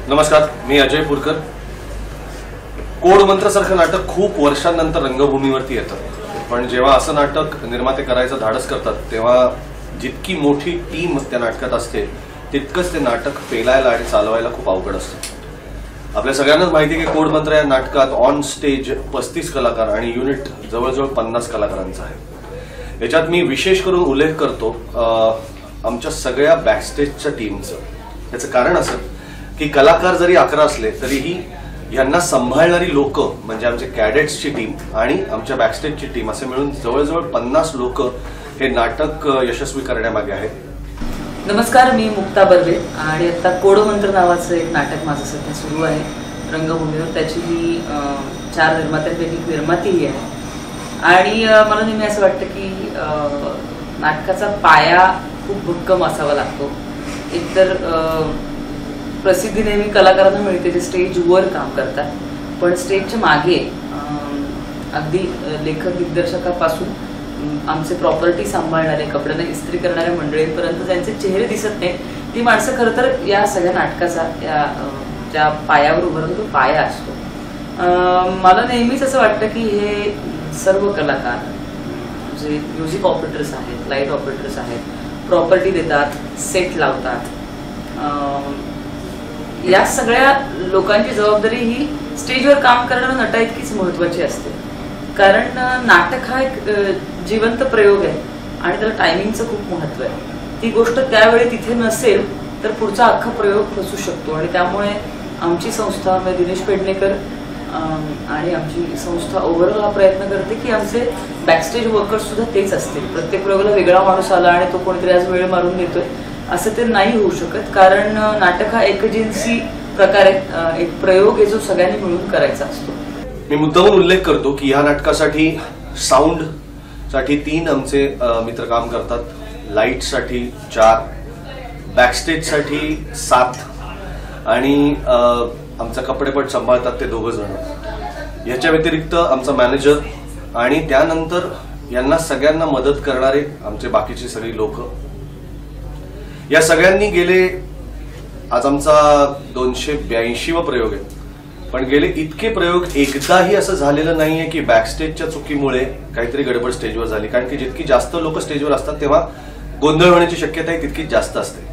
नमस्कार, मी अजय पुरकर। कोड मंत्रसारखं नाटक खूप वर्षांनंतर रंगभूमीवरती येतं, पण जेव्हा असं नाटक निर्माते करायचं धाडस करतात तेव्हा जितकी मोठी टीम त्या नाटकात असते तितकंच ते नाटक पेलायला आणि चालवायला खूप अवघड असतं। आपल्या सगळ्यांनाच माहिती आहे की कोड मंत्र या नाटकात ऑन स्टेज 35 कलाकार आणि युनिट जवळजवळ 50 कलाकारांचा आहे। याच्यात मी विशेष करून उल्लेख करतो आमच्या सगळ्या बॅकस्टेजच्या टीमचं। याचं कारण असं की कलाकार जरी 11 असले तरीही यांना सांभाळणारी लोक म्हणजे आमचे कॅडेट्सची टीम आणि आमच्या बॅकस्टेजची टीम असे मिळून जवळजवळ 50 लोक हे नाटक यशस्वी करण्यामागे आहेत। नमस्कार, मी मुक्ता बर्वे आणि आता कोड मंत्र नावाचं एक नाटक माझं सध्या सुरू आहे रंगभूमीवर। त्याची मी 4 निर्मात्यांपैकी निर्मातीही आहे आणि मला नेहमी असं वाटतं की नाटकाचा पाया खूप भक्कम असावा लागतो। एकतर प्रसिद्धी नेहमी कलाकारांना मिळते जे स्टेजवर काम करतात, पण स्टेजच्या मागे अगदी लेखक दिग्दर्शकापासून आमचे प्रॉपर्टी सांभाळणारे कपड्यांना इस्त्री करणाऱ्या मंडळींपर्यंत ज्यांचे चेहरे दिसत नाही ती माणसं खरं तर या सगळ्या नाटकाचा या ज्या पायावर उभारून तो पाया असतो। मला नेहमीच असं वाटतं की हे सर्व कलाकार जे म्युझिक ऑपरेटर्स आहेत, लाईट ऑपरेटर्स आहेत, प्रॉपर्टी देतात, सेट लावतात, या सगळ्या लोकांची जबाबदारी ही स्टेजवर काम करणाऱ्या नटा इतकीच महत्वाची असते। कारण नाटक हा एक जिवंत प्रयोग आहे आणि त्याला टायमिंगचं खूप महत्व आहे। ती गोष्ट त्यावेळी तिथे नसेल तर पुढचा अख्खा प्रयोग फसू शकतो आणि त्यामुळे आमची संस्था म्हणजे दिनेश पेडणेकर आणि आमची संस्था ओव्हरऑल हा प्रयत्न करते की आमचे बॅकस्टेज वर्कर्स सुद्धा तेच असतील। प्रत्येक प्रयोगाला वेगळा माणूस आला आणि तो कोणीतरी आज वेळ मारून देतोय असं ते नाही होऊ शकत, कारण नाटक हा एकजिन्सी प्रकारे एक प्रयोग आहे जो सगळ्यांनी मिळून करायचा असतो। मी मुद्दामून उल्लेख करतो की या नाटकासाठी साऊंड साठी 3 आमचे मित्र काम करतात, लाईट साठी 4, बॅकस्टेज साठी 7 आणि आमचा कपडेपट सांभाळतात ते 2 जण। याच्या व्यतिरिक्त आमचा मॅनेजर आणि त्यानंतर यांना सगळ्यांना मदत करणारे आमचे बाकीची सगळी लोक। या सगळ्यांनी गेले आज आमचा 282वा प्रयोग आहे, पण गेले इतके प्रयोग एकदाही असं झालेलं नाहीये की बॅकस्टेजच्या चुकीमुळे काहीतरी गडबड स्टेजवर झाली, कारण की जितकी जास्त लोक स्टेजवर असतात तेव्हा गोंधळ होण्याची शक्यता तितकीच जास्त असते।